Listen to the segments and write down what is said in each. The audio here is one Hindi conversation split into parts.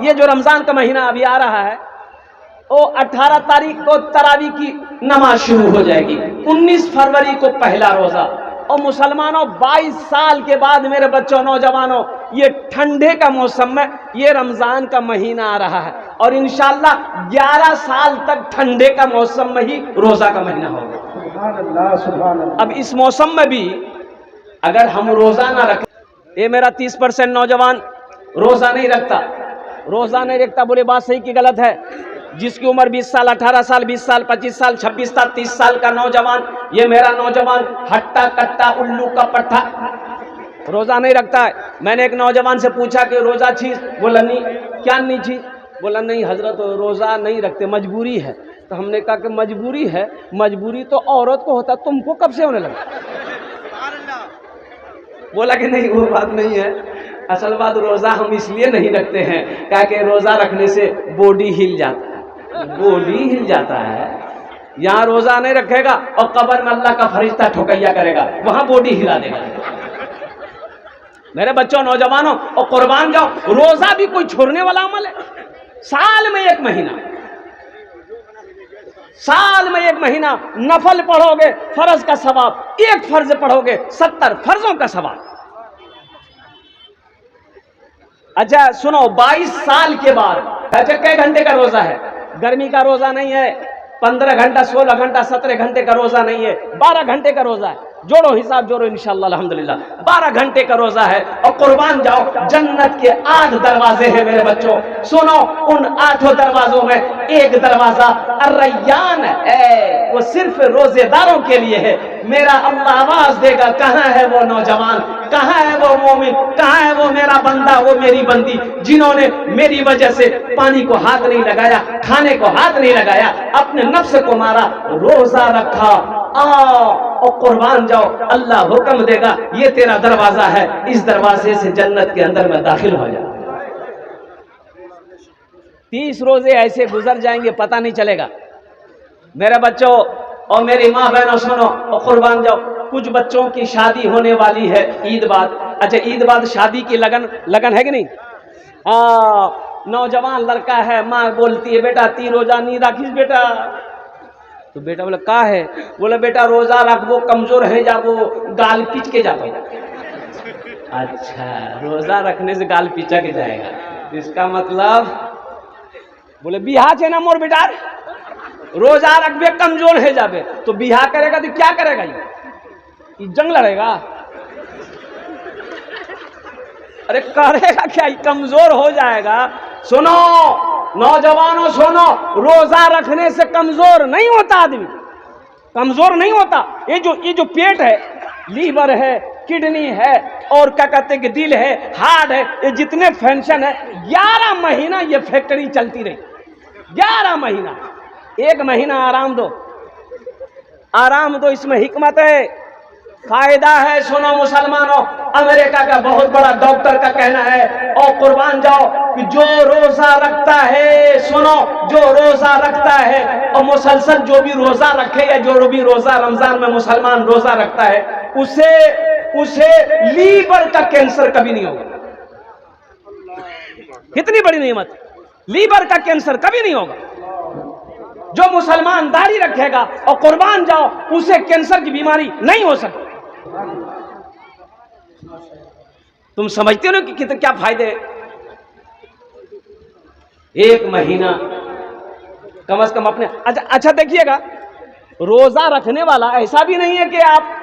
ये जो रमजान का महीना अभी आ रहा है, वो 18 तारीख को तरावी की नमाज शुरू हो जाएगी, 19 फरवरी को पहला रोजा। और मुसलमानों 22 साल के बाद मेरे बच्चों, नौजवानों, ये ठंडे का मौसम में ये रमजान का महीना आ रहा है और इंशाअल्लाह 11 साल तक ठंडे का मौसम में ही रोजा का महीना होगा। सुभान अल्लाह, सुभान अल्लाह। अब इस मौसम में भी अगर हम रोजा ना रखें, ये मेरा 30% नौजवान रोजा नहीं रखता, बोले बात सही कि गलत है? जिसकी उम्र 20 साल, 18 साल, 20 साल, 25 साल, 26 साल, 30 साल का नौजवान, ये मेरा नौजवान हट्टा कट्टा उल्लू का पट्टा रोजा नहीं रखता है। मैंने एक नौजवान से पूछा कि रोजा छी? बोला नहीं। क्या नहीं छी? बोला नहीं हजरत, रोजा नहीं रखते, मजबूरी है। तो हमने कहा कि मजबूरी है? मजबूरी तो औरत को होता, तुमको कब से होने लगा? बोला कि नहीं वो बात नहीं है, असल बात रोजा हम इसलिए नहीं रखते हैं क्या कि रोजा रखने से बॉडी हिल जाता है। यहाँ रोजा नहीं रखेगा और कब्र में अल्लाह का फरिश्ता ठोकैया करेगा, वहां बॉडी हिला देगा। मेरे बच्चों, नौजवानों, और कुर्बान जाओ, रोजा भी कोई छोड़ने वाला अमल है? साल में एक महीना नफल पढ़ोगे फर्ज का सवाब, एक फर्ज पढ़ोगे 70 फर्जों का सवाब। अच्छा सुनो, 22 साल के बाद अच्छा कई घंटे का रोजा है? गर्मी का रोजा नहीं है, 15 घंटा, 16 घंटा, 17 घंटे का रोजा नहीं है, 12 घंटे का रोजा है। जोड़ो हिसाब, जोड़ो इंशाअल्लाह, अल्हम्दुलिल्लाह 12 घंटे का रोजा है। और कुर्बान जाओ, जन्नत के 8 दरवाजे हैं मेरे बच्चों। सुनो, उन 8 दरवाजों में एक दरवाजा अर्रय्यान है, वो सिर्फ रोजेदारों के लिए है। मेरा अल्लाह आवाज देगा, कहां है वो नौजवान, कहां है वो मोमिन, कहां है वो मेरा बंदा, वो मेरी बंदी, जिन्होंने मेरी वजह से पानी को हाथ नहीं लगाया, खाने को हाथ नहीं लगाया, अपने नफ्स को मारा, रोजा रखा। और कुर्बान जाओ, अल्लाह हुक्म देगा, ये तेरा दरवाजा है, इस दरवाजे से जन्नत के अंदर में दाखिल हो जा। 30 रोजे ऐसे गुजर जाएंगे, पता नहीं चलेगा। मेरे बच्चों और मेरी माँ बहनों, सुनो और कुर्बान जाओ, कुछ बच्चों की शादी होने वाली है ईद बाद। अच्छा, ईद बाद शादी की लगन है कि नहीं? नौजवान लड़का है, माँ बोलती है बेटा 3 रोजा नहीं राखिस बेटा। तो बेटा बोला का है? बोला बेटा रोजा रखबो, कमजोर है जाबो, गाल पीच के जाबो। अच्छा, रोजा रखने से गाल पीचा के जाएगा, इसका मतलब बोले बिहा छे ना मोर बेटा, रोजा रखबे कमजोर है जाबे। तो बिहा करेगा तो क्या करेगा? ये जंग लड़ेगा? अरे करेगा क्या, कमजोर हो जाएगा। सुनो नौजवानों, सुनो, रोजा रखने से कमजोर नहीं होता आदमी, कमजोर नहीं होता। ये जो पेट है, लीवर है, किडनी है, और क्या कहते हैं कि दिल है, हार्ट है, ये जितने फंक्शन है, 11 महीना ये फैक्ट्री चलती रही। 11 महीना, 1 महीना आराम दो, इसमें हिकमत है, फायदा है। सुनो मुसलमानों, अमेरिका का बहुत बड़ा डॉक्टर का कहना है, और कुर्बान जाओ, कि जो रोजा रखता है, सुनो, जो रोजा रखता है और मुसलसल जो भी रोजा रखे या जो भी रोजा रमजान में मुसलमान रोजा रखता है, उसे लीवर का कैंसर कभी नहीं होगा। कितनी बड़ी नेमत, लीवर का कैंसर कभी नहीं होगा। जो मुसलमान दाढ़ी रखेगा और कुर्बान जाओ, उसे कैंसर की बीमारी नहीं हो सकती। तुम समझते हो ना कि कितने क्या फायदे? 1 महीना कम से कम अपने। अच्छा देखिएगा, रोजा रखने वाला ऐसा भी नहीं है कि आप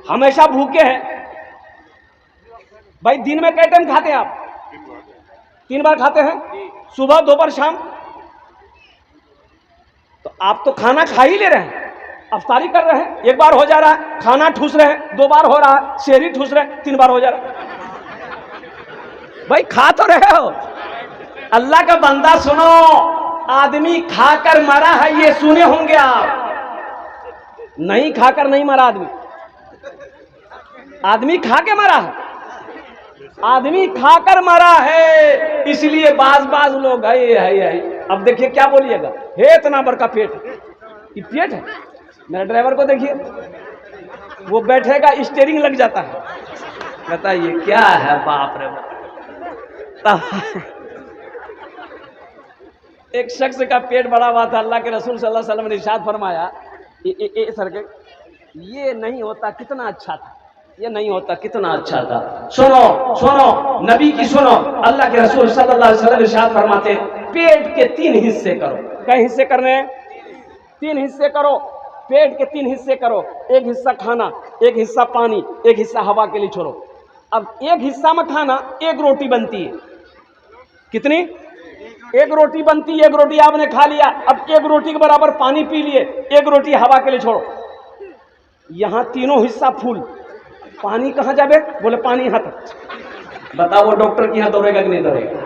हमेशा भूखे हैं। भाई दिन में कितने टाइम खाते हैं आप? 3 बार खाते हैं, सुबह, दोपहर, शाम। तो आप तो खाना खा ही ले रहे हैं, अफ्तारी कर रहे हैं, 1 बार हो जा रहा है, खाना ठूस रहे हैं, 2 बार हो रहा है, शेरी ठूस रहे हैं, 3 बार हो जा रहा है। भाई खा तो रहे हो। अल्लाह का बंदा, सुनो, आदमी खाकर मरा है, ये सुने होंगे आप। नहीं खाकर नहीं मरा आदमी खा के मरा है, आदमी खाकर मरा है। इसलिए बाज लोग है। अब देखिए क्या बोलिएगा, हे इतना बड़का पेट, ये पेट है। मेरे ड्राइवर को देखिए, वो बैठेगा स्टीयरिंग लग जाता है। बताइए क्या है, बाप रे बाप। एक शख्स का पेट बड़ा हुआ था, अल्लाह के रसूल सल्लल्लाहु अलैहि वसल्लम ने इरशाद फरमाया सर के ये नहीं होता कितना अच्छा था, ये नहीं होता कितना अच्छा था। सुनो सुनो नबी की सुनो, अल्लाह के रसूल सल्लल्लाहु अलैहि वसल्लम इरशाद फरमाते पेट के 3 हिस्से करो। क्या हिस्से करने हैं? 3 हिस्से करो। पेट के 3 हिस्से करो, एक हिस्सा खाना, एक हिस्सा पानी, एक हिस्सा हवा के लिए छोड़ो। अब एक हिस्सा में खाना, एक रोटी बनती है। कितनी? एक रोटी बनती है। एक रोटी आपने खा लिया, अब एक रोटी के बराबर पानी पी लिए, एक रोटी हवा के लिए छोड़ो। यहां तीनों हिस्सा फूल, पानी कहां जावे? बोले पानी यहां तक। बताओ वो डॉक्टर की यहां दौड़ेगा कि नहीं दौड़ेगा?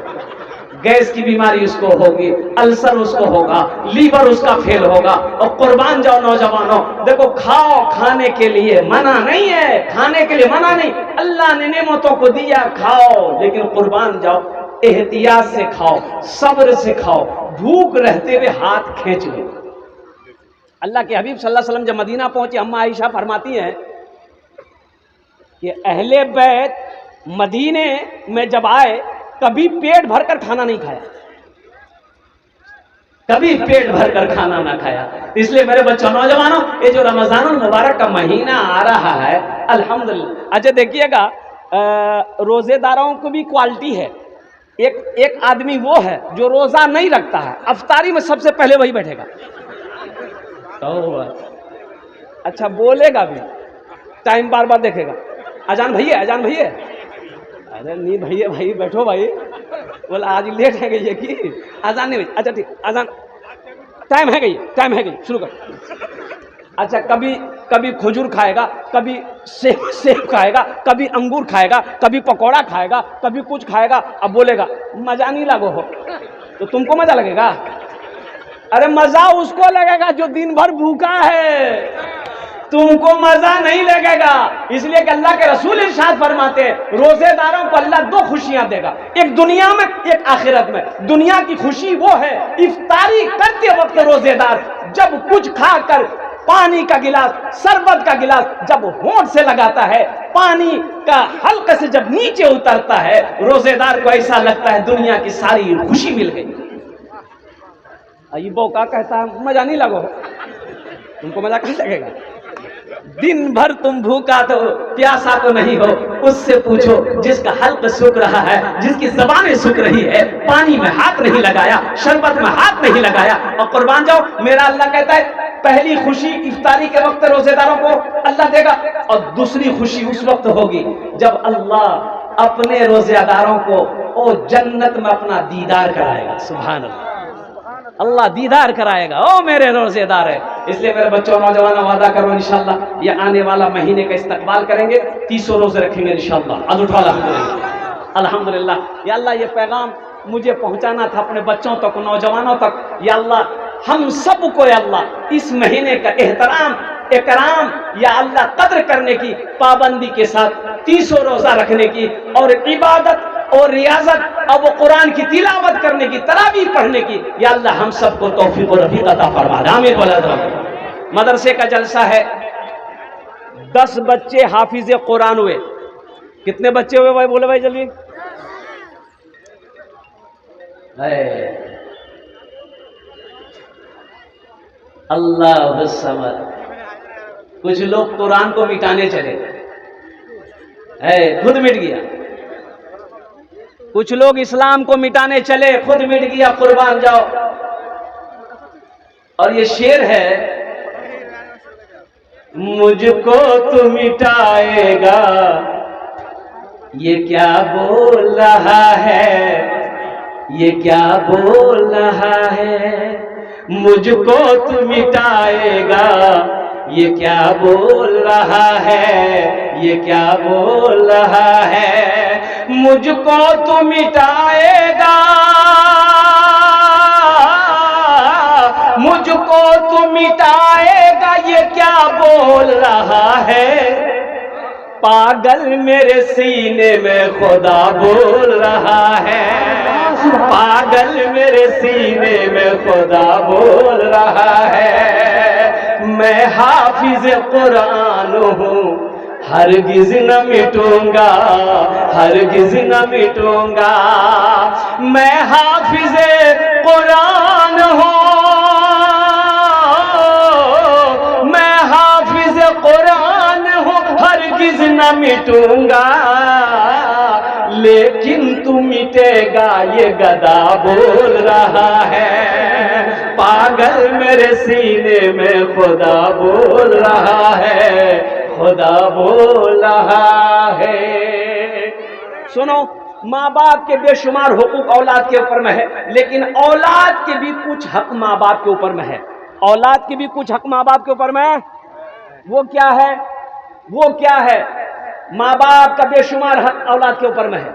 गैस की बीमारी उसको होगी, अल्सर उसको होगा, लीवर उसका फेल होगा। और कुर्बान जाओ नौजवानों, देखो खाओ, खाने के लिए मना नहीं है, खाने के लिए मना नहीं, अल्लाह ने नेमतों को दिया खाओ, लेकिन कुर्बान जाओ, एहतियात से खाओ, सब्र से खाओ, भूख रहते हुए हाथ खींच लो। अल्लाह के हबीब सल्लल्लाहु अलैहि वसल्लम जब मदीना पहुंचे, अम्मा आयशा फरमाती हैं कि अहले बैत मदीने में जब आए कभी पेट भरकर खाना नहीं खाया, कभी पेट भरकर खाना ना खाया। इसलिए मेरे बच्चों नौजवानों, ये जो रमजानुल मुबारक का महीना आ रहा है, अल्हम्दुलिल्लाह। अच्छा देखिएगा, रोजेदारों को भी क्वालिटी है। एक आदमी वो है जो रोजा नहीं रखता है, अफ्तारी में सबसे पहले वही बैठेगा। तो अच्छा बोलेगा भी, टाइम बार बार देखेगा, अजान भैया, अजान भैया। अरे नहीं भैया, भाई बैठो भाई। बोला आज लेट है गई है कि अजान नहीं? अच्छा ठीक, अजान टाइम है गई, टाइम है गई, शुरू कर। अच्छा कभी खजूर खाएगा, कभी सेब खाएगा, कभी अंगूर खाएगा, कभी पकौड़ा खाएगा, कभी कुछ खाएगा। अब बोलेगा मजा नहीं लगो हो, तो तुमको मजा लगेगा? अरे मजा उसको लगेगा जो दिन भर भूखा है, तुमको मजा नहीं लगेगा। इसलिए कि अल्लाह के रसूल इरशाद फरमाते हैं रोजेदारों को अल्लाह 2 खुशियां देगा, एक दुनिया में, एक आखिरत में। दुनिया की खुशी वो है इफ्तारी करते वक्त रोजेदार जब कुछ खाकर पानी का गिलास, शरबत का गिलास जब होंठ से लगाता है, पानी का हल्के से जब नीचे उतरता है, रोजेदार को ऐसा लगता है दुनिया की सारी खुशी मिल गई। अय्यूब का कहता है मजा नहीं लगो, तुमको मजा कहां लगेगा? दिन भर तुम भूखा तो प्यासा तो नहीं हो, उससे पूछो जिसका हल्क सूख रहा है, जिसकी जबानें सूख रही है, पानी में हाथ नहीं लगाया, शरबत में हाथ नहीं लगाया। और कुर्बान जाओ, मेरा अल्लाह कहता है पहली खुशी इफ्तारी के वक्त रोजेदारों को अल्लाह देगा, और दूसरी खुशी उस वक्त होगी जब अल्लाह अपने रोजेदारों को ओ जन्नत में अपना दीदार कराएगा। सुभान अल्लाह, अल्लाह दीदार कराएगा, ओ मेरे रोजेदार है। इसलिए मेरे बच्चों नौजवानों वादा करो इंशाअल्लाह ये आने वाला महीने का इस्तकबाल करेंगे, 300 रोजे रखेंगे इंशाअल्लाह। आज उठा अल्हम्दुलिल्लाह, अल्हम्दुलिल्लाह। या अल्लाह ये पैगाम मुझे पहुंचाना था अपने बच्चों तक, नौजवानों तक। या अल्लाह हम सबको या अल्लाह इस महीने का एहतराम, इकराम, या अल्लाह कद्र करने की, पाबंदी के साथ 300 रोजा रखने की, और इबादत और रियाजत और वो कुरान की तिलावत करने की, तरावीह पढ़ने की, या अल्लाह हम सबको तौफीक और रफीक अता फरमा। आमीन बोला दो। मदरसे का जलसा है, 10 बच्चे हाफिज कुरान हुए। कितने बच्चे हुए भाई? बोले भाई जल्दी। अल्लाह समद। कुछ लोग कुरान को मिटाने चले, खुद मिट गया। कुछ लोग इस्लाम को मिटाने चले, खुद मिट गया। कुर्बान जाओ। और ये शेर है, मुझको तू मिटाएगा, ये क्या बोल रहा है, ये क्या बोल रहा है, मुझको तू मिटाएगा, ये क्या बोल रहा है, ये क्या बोल रहा है, मुझको तू मिटाएगा, मुझको तू मिटाएगा, ये क्या बोल रहा है, पागल मेरे सीने में खुदा बोल रहा है, पागल मेरे सीने में खुदा बोल रहा है। मैं हाफिज कुरान हूँ, हरगिज न मिटूंगा, हरगिज न मिटूंगा। मैं हाफिज कुरान मर्ज न मिटूंगा, लेकिन तू मिटेगा ये गदा बोल रहा है। पागल मेरे सीने में खुदा बोल रहा है, खुदा बोल रहा है। सुनो, माँ बाप के बेशुमार हुकूक औलाद के ऊपर में है, लेकिन औलाद के भी कुछ हक माँ बाप के ऊपर में है। औलाद के भी कुछ हक माँ बाप के ऊपर में है। वो क्या है? वो क्या है? माँ बाप का बेशुमार हक औलाद के ऊपर में है।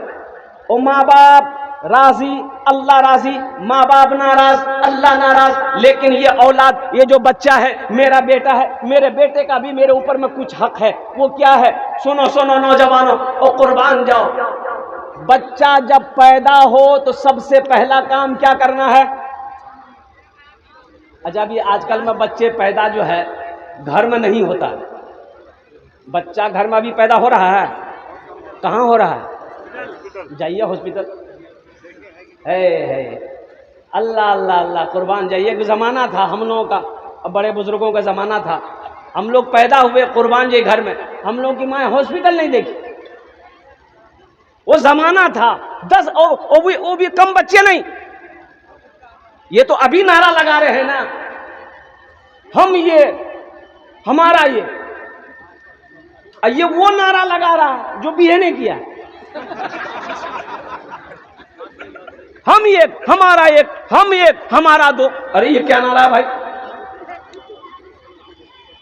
और माँ बाप राजी, अल्लाह राजी, माँ बाप नाराज, अल्लाह नाराज। लेकिन ये औलाद, ये जो बच्चा है, मेरा बेटा है, मेरे बेटे का भी मेरे ऊपर में कुछ हक है। वो क्या है? सुनो सुनो नौजवानों, और कुर्बान जाओ। बच्चा जब पैदा हो तो सबसे पहला काम क्या करना है? अच्छा, अभी आजकल में बच्चे पैदा जो है घर में नहीं होता है। बच्चा घर में अभी पैदा हो रहा है? कहाँ हो रहा है? जाइए हॉस्पिटल। है अल्लाह अल्लाह अल्लाह, कुर्बान जाइए। एक ज़माना था हम लोगों का, बड़े बुजुर्गों का ज़माना था, हम लोग पैदा हुए कुर्बान जाइए घर में, हम लोग की माँ हॉस्पिटल नहीं देखी। वो ज़माना था। 10 वो भी कम बच्चे नहीं। ये तो अभी नारा लगा रहे हैं ना, हम ये, हमारा ये वो नारा लगा रहा है जो बीए ने किया। हम एक, हमारा एक, हम एक, हमारा दो। अरे ये क्या नारा है भाई?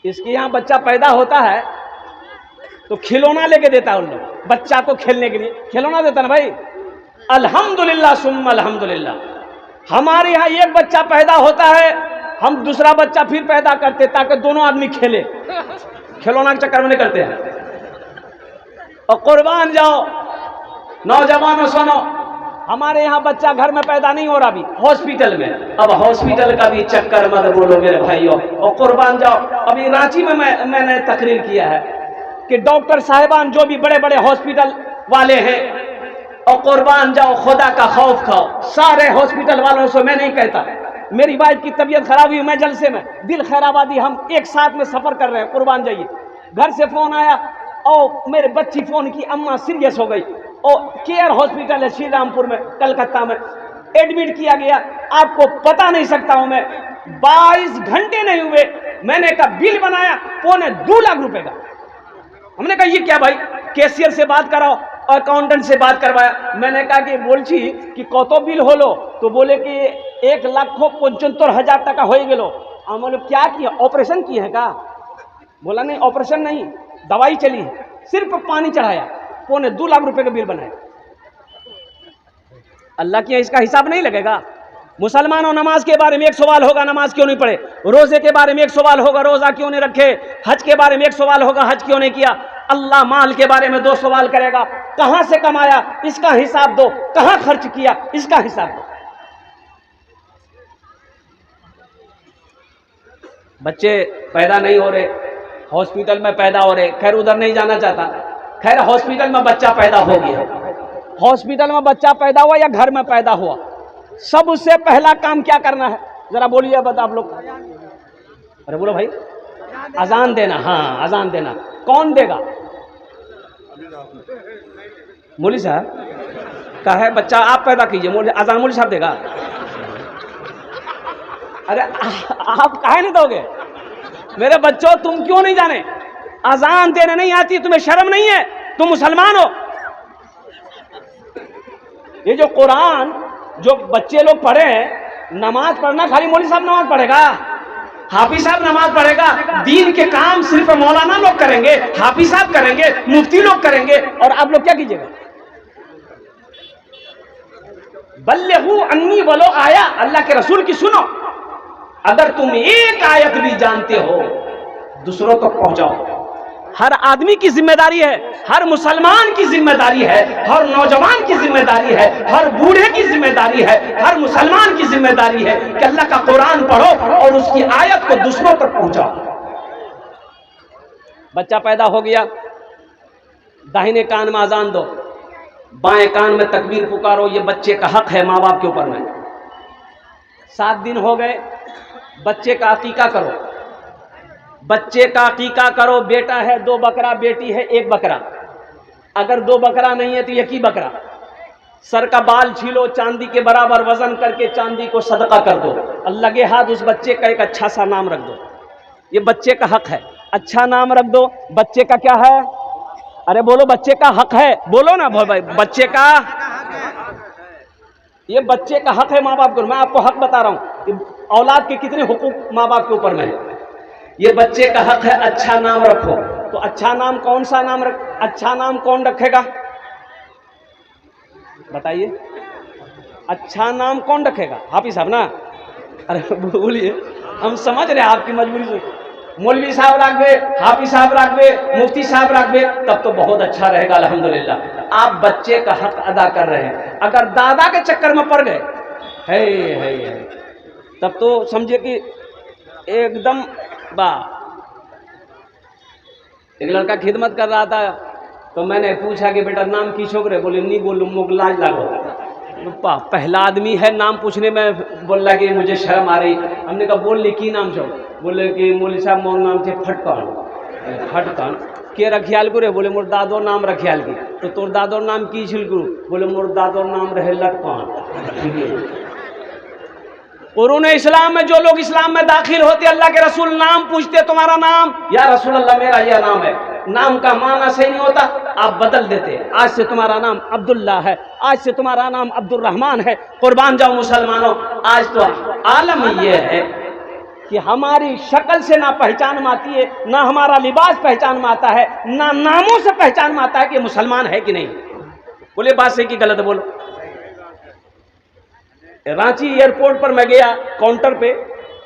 इसके यहां बच्चा पैदा होता है तो खिलौना लेके देता है उन लोग बच्चा को खेलने के लिए। खिलौना देता ना भाई। अल्हम्दुलिल्लाह सुम्मा अल्हम्दुलिल्लाह। हमारे यहाँ एक बच्चा पैदा होता है, हम दूसरा बच्चा फिर पैदा करते ताकि दोनों आदमी खेले। खिलौना के चक्कर में नहीं करते हैं। और कुर्बान जाओ नौजवानों, सुनो, हमारे यहाँ बच्चा घर में पैदा नहीं हो रहा, अभी हॉस्पिटल में। अब हॉस्पिटल का भी चक्कर मत बोलो मेरे भाइयों। और कुर्बान जाओ, अभी रांची में मैंने तकरीर किया है कि डॉक्टर साहिबान जो भी बड़े बड़े हॉस्पिटल वाले हैं, और कुर्बान जाओ, खुदा का खौफ खाओ। सारे हॉस्पिटल वालों से मैं नहीं कहता, मेरी वाइफ की तबीयत खराब हुई, मैं जलसे में दिल खैराबादी, हम एक साथ में सफर कर रहे हैं, कुर्बान जाइए। घर से फोन आया और मेरे बच्ची फोन की, अम्मा सीरियस हो गई, और केयर हॉस्पिटल है श्री रामपुर में, कलकत्ता में, एडमिट किया गया। आपको पता नहीं सकता हूं मैं, 22 घंटे नहीं हुए, मैंने कहा बिल बनाया 2.25 लाख रुपए का। हमने कहा ये क्या भाई? कैशियर से बात कराओ, अकाउंटेंट से बात करवाया। मैंने कहा कि बोलছি कि कत बिल হলো? तो बोले कि 1,75,000 টাকা হয়ে গেল। हम बोले क्या किया? ऑपरेशन किए हैं का? बोला नहीं, ऑपरेशन नहीं, दवाई चली है, सिर्फ पानी चढ़ाया, 2.25 लाख रुपए का बिल बनाया। अल्लाह के यहाँ इसका हिसाब नहीं लगेगा? मुसलमानों, नमाज के बारे में एक सवाल होगा, नमाज क्यों नहीं पढ़े? रोजे के बारे में एक सवाल होगा, रोजा क्यों नहीं रखे? हज के बारे में एक सवाल होगा, हज क्यों नहीं किया? अल्लाह माल के बारे में 2 सवाल करेगा, कहां से कमाया इसका हिसाब दो, कहां खर्च किया इसका हिसाब दो। बच्चे पैदा नहीं हो रहे, हॉस्पिटल में पैदा हो रहे। खैर उधर नहीं जाना चाहता। खैर हॉस्पिटल में बच्चा पैदा हो गया, हॉस्पिटल में बच्चा पैदा हुआ या घर में पैदा हुआ, सबसे पहला काम क्या करना है? जरा बोलिए बता आप लोग। अरे बोलो भाई। अजान देना। हाँ, अजान देना। कौन देगा? मौलवी साहब का है बच्चा, आप पैदा कीजिए, अजान मौलवी साहब देगा। अरे आप काहे नहीं दोगे? मेरे बच्चों, तुम क्यों नहीं जाने? अजान देने नहीं आती, तुम्हें शर्म नहीं है? तुम मुसलमान हो। ये जो कुरान जो बच्चे लोग पढ़े हैं, नमाज पढ़ना खाली मौलवी साहब नमाज पढ़ेगा, हाफिज साहब नमाज पढ़ेगा? दीन के काम सिर्फ मौलाना लोग करेंगे, हाफिज साहब करेंगे, मुफ्ती लोग करेंगे, और आप लोग क्या कीजिएगा? बल्लिगू अन्नी वलो आया, अल्लाह के रसूल की सुनो। अगर तुम एक आयत भी जानते हो, दूसरों तक पहुंचाओ। हर आदमी की जिम्मेदारी है, हर मुसलमान की जिम्मेदारी है, हर नौजवान की जिम्मेदारी है, हर बूढ़े की जिम्मेदारी है, हर मुसलमान की जिम्मेदारी है कि अल्लाह का कुरान पढ़ो और उसकी आयत को दूसरों तक पहुंचाओ। बच्चा पैदा हो गया, दाहिने कान में अजान दो, बाएं कान में तकबीर पुकारो, ये बच्चे का हक है माँ बाप के ऊपर में। 7 दिन हो गए, बच्चे का अकीका करो। बच्चे का अकीका करो, बेटा है 2 बकरा, बेटी है 1 बकरा। अगर 2 बकरा नहीं है तो 1 ही बकरा। सर का बाल छीलो, चांदी के बराबर वजन करके चांदी को सदका कर दो, और लगे हाथ उस बच्चे का एक अच्छा सा नाम रख दो। ये बच्चे का हक है, अच्छा नाम रख दो। बच्चे का क्या है? अरे बोलो, बच्चे का हक है, बोलो ना भाई, बच्चे का, ये बच्चे का हक है माँ बाप को। मैं आपको हक बता रहा हूं कि औलाद के कितने हुकूक माँ बाप के ऊपर में है। ये बच्चे का हक है, अच्छा नाम रखो। तो अच्छा नाम कौन सा नाम अच्छा नाम कौन रखेगा बताइए? अच्छा नाम कौन रखेगा? हाफिज साहब ना? अरे बोलिए, हम समझ रहे हैं आपकी मजबूरी से। मौलवी साहब रख दे, हाफिज साहब रख दे, मुफ्ती साहब रख दे, तब तो बहुत अच्छा रहेगा अल्हम्दुलिल्लाह। आप बच्चे का हक अदा कर रहे हैं। अगर दादा के चक्कर में पड़ गए है तब तो समझिए कि एकदम एक लड़का खिदमत कर रहा था, तो मैंने पूछा कि बेटा नाम की छोकरे? बोले नहीं बोलूँ, मुझे लाज लागो। पहला आदमी है नाम पूछने में, बोल रहा कि मुझे शर्म आ रही। हमने कहा बोल ली की नाम छो? बोले कि मौलवी साहब मोर नाम थे फटकन। फटकन के रखियाल को रे? बोले मोर दादो नाम रखियाल की। तो तोर दादो नाम की छिलकू? बोले मोर दादो नाम रहे लटकन। कुरान इस्लाम में जो लोग इस्लाम में दाखिल होते, अल्लाह के रसूल नाम पूछते, तुम्हारा नाम? या रसूल अल्लाह मेरा यह नाम है। नाम का माना सही नहीं होता, आप बदल देते। आज से तुम्हारा नाम अब्दुल्ला है, आज से तुम्हारा नाम अब्दुल रहमान है। कुर्बान जाओ मुसलमानों, आज तो आलम यह है कि हमारी शक्ल से ना पहचान में आती है, ना हमारा लिबास पहचान में आता है, ना नामों से पहचान में आता है कि मुसलमान है कि नहीं। बोले बात सही कि गलत? बोलो। रांची एयरपोर्ट पर मैं गया, काउंटर पे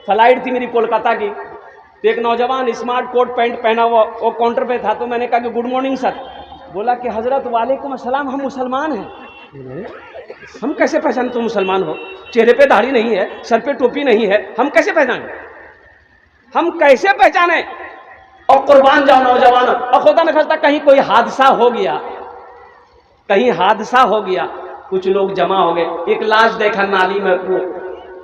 फ्लाइट थी मेरी कोलकाता की, तो एक नौजवान स्मार्ट कोट पैंट पहना हुआ वो काउंटर पे था। तो मैंने कहा कि गुड मॉर्निंग सर। बोला कि हजरत वालेकुम अस्सलाम, हम मुसलमान हैं। हम कैसे पहचाने तुम मुसलमान हो? चेहरे पे दाढ़ी नहीं है, सर पे टोपी नहीं है, हम कैसे पहचाने? हम कैसे पहचाने? और कुर्बान जाओ नौजवान, और खुदा न खास्ता कहीं कोई हादसा हो गया, कहीं हादसा हो गया, कुछ लोग जमा हो गए। एक लाश देखा नाली में, वो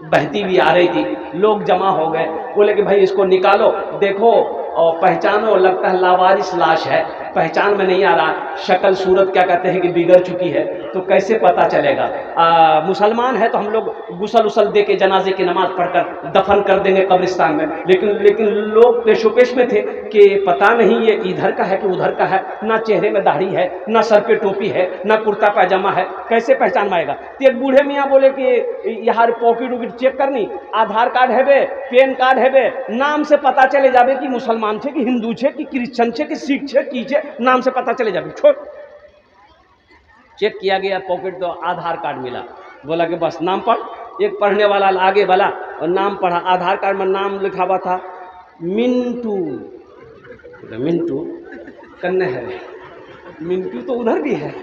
बहती भी आ रही थी, लोग जमा हो गए। बोले कि भाई इसको निकालो, देखो और पहचानो, लगता है लावारिस लाश है, पहचान में नहीं आ रहा, शक्ल सूरत क्या कहते हैं कि बिगड़ चुकी है, तो कैसे पता चलेगा? मुसलमान है तो हम लोग गुसल उसल दे के जनाजे की नमाज पढ़कर दफन कर देंगे कब्रिस्तान में। लेकिन लोग पेशोपेश में थे कि पता नहीं ये इधर का है कि उधर का है, ना चेहरे में दाढ़ी है, ना सर पे टोपी है, ना कुर्ता पैजामा है, कैसे पहचान में आएगा? तो एक बूढ़े मियाँ बोले कि यहाँ पॉकेट उकेट चेक करनी, आधार कार्ड है बे, पैन कार्ड है बे, नाम से पता चले जावे कि मुसलमान छे कि हिंदू छे कि क्रिश्चन छे कि सिख छे की छे, नाम से पता चले जावे। छोड़, चेक किया गया पॉकेट, तो आधार कार्ड मिला। बोला कि बस नाम पढ़। एक पढ़ने वाला आगे वाला और नाम पढ़ा, आधार कार्ड में नाम लिखा हुआ था मिंटू। मिंटू कन्ने है, मिंटू तो उधर भी है।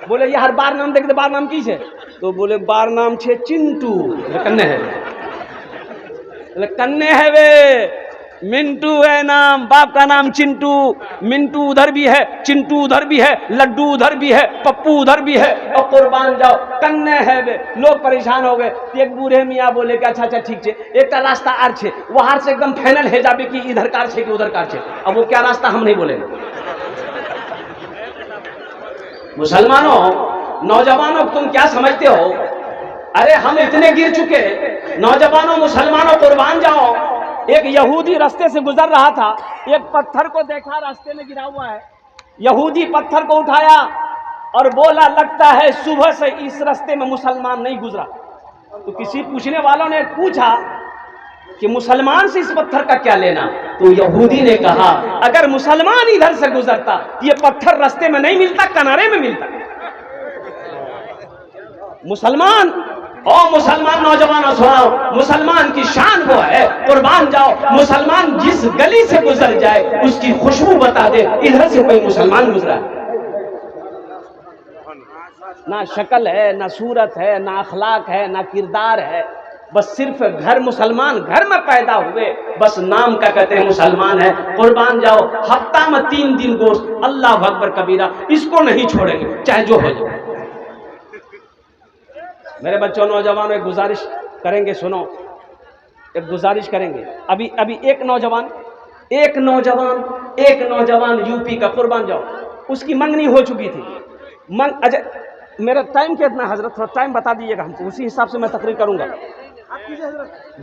बोले यार बार नाम देख, बार नाम की है? तो बोले बार नाम छे चिंटू। कन्ने है, कन्ने है वे, मिंटू है नाम, बाप का नाम चिंटू। मिंटू उधर भी है, चिंटू उधर भी है, लड्डू उधर भी है, पप्पू उधर भी है, और कुर्बान जाओ कन्ने है वे। लोग परेशान हो गए। एक बूढ़े मियाँ बोले कि अच्छा ठीक है, एक का रास्ता आर छे, वहां से एकदम फाइनल है जाबे कि इधर कार छे कि उधर कार छे। अब वो क्या रास्ता हम नहीं बोलेंगे। मुसलमानों, नौजवानों, तुम क्या समझते हो? अरे हम इतने गिर चुके। नौजवानों, मुसलमानों, कुर्बान जाओ। एक यहूदी रास्ते से गुजर रहा था, एक पत्थर को देखा रास्ते में गिरा हुआ है, यहूदी पत्थर को उठाया और बोला लगता है सुबह से इस रास्ते में मुसलमान नहीं गुजरा। तो किसी पूछने वालों ने पूछा कि मुसलमान से इस पत्थर का क्या लेना? तो यहूदी ने कहा अगर मुसलमान इधर से गुजरता ये पत्थर रास्ते में नहीं मिलता, किनारे में मिलता। मुसलमान, ओ मुसलमान नौजवानों सुनाओ, मुसलमान की शान वो है, कुर्बान जाओ। मुसलमान जिस गली से गुजर जाए उसकी खुशबू बता दे इधर से कोई मुसलमान गुजरा। ना शक्ल है, ना सूरत है, ना अखलाक है, ना किरदार है, बस सिर्फ घर मुसलमान घर में पैदा हुए, बस नाम का कहते हैं मुसलमान है। कुर्बान जाओ, हफ्ता में 3 दिन गोश्त, अल्लाह अकबर कबीरा, इसको नहीं छोड़ेंगे चाहे जो हो जाए। मेरे बच्चों, नौजवानों, एक गुजारिश करेंगे, सुनो, एक गुजारिश करेंगे। अभी एक नौजवान एक नौजवान यूपी का, कुर्बान जाओ, उसकी मंगनी हो चुकी थी। अच्छा, मेरा टाइम कितना हजरत, थोड़ा टाइम बता दीजिएगा हमको, उसी हिसाब से मैं तकरीर करूंगा।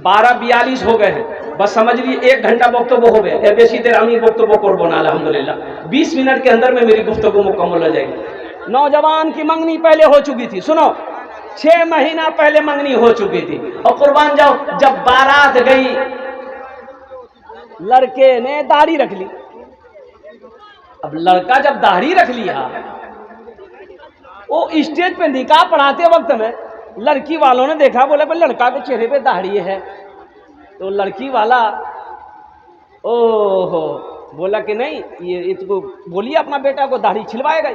12:42 हो गए हैं, बस समझ लीजिए 1 घंटा वक्तव्य हो गया। बेसी देर আমি वक्तव्य করব না, अल्हम्दुलिल्लाह 20 मिनट के अंदर में मेरी गुफ्तगू मुकम्मल हो जाएगी। नौजवान की मंगनी पहले हो चुकी थी, सुनो, 6 महीना पहले मंगनी हो चुकी थी। और कुर्बान जाओ, जब बारात गई, लड़के ने दाढ़ी रख ली। अब लड़का जब दाढ़ी रख लिया, वो स्टेज पे निकाह पढ़ाते वक्त में लड़की वालों ने देखा, बोला भाई लड़का के चेहरे पे दाढ़ी है। तो लड़की वाला ओहो बोला कि नहीं, ये तो बोलिए अपना बेटा को दाढ़ी छिलवाएगा।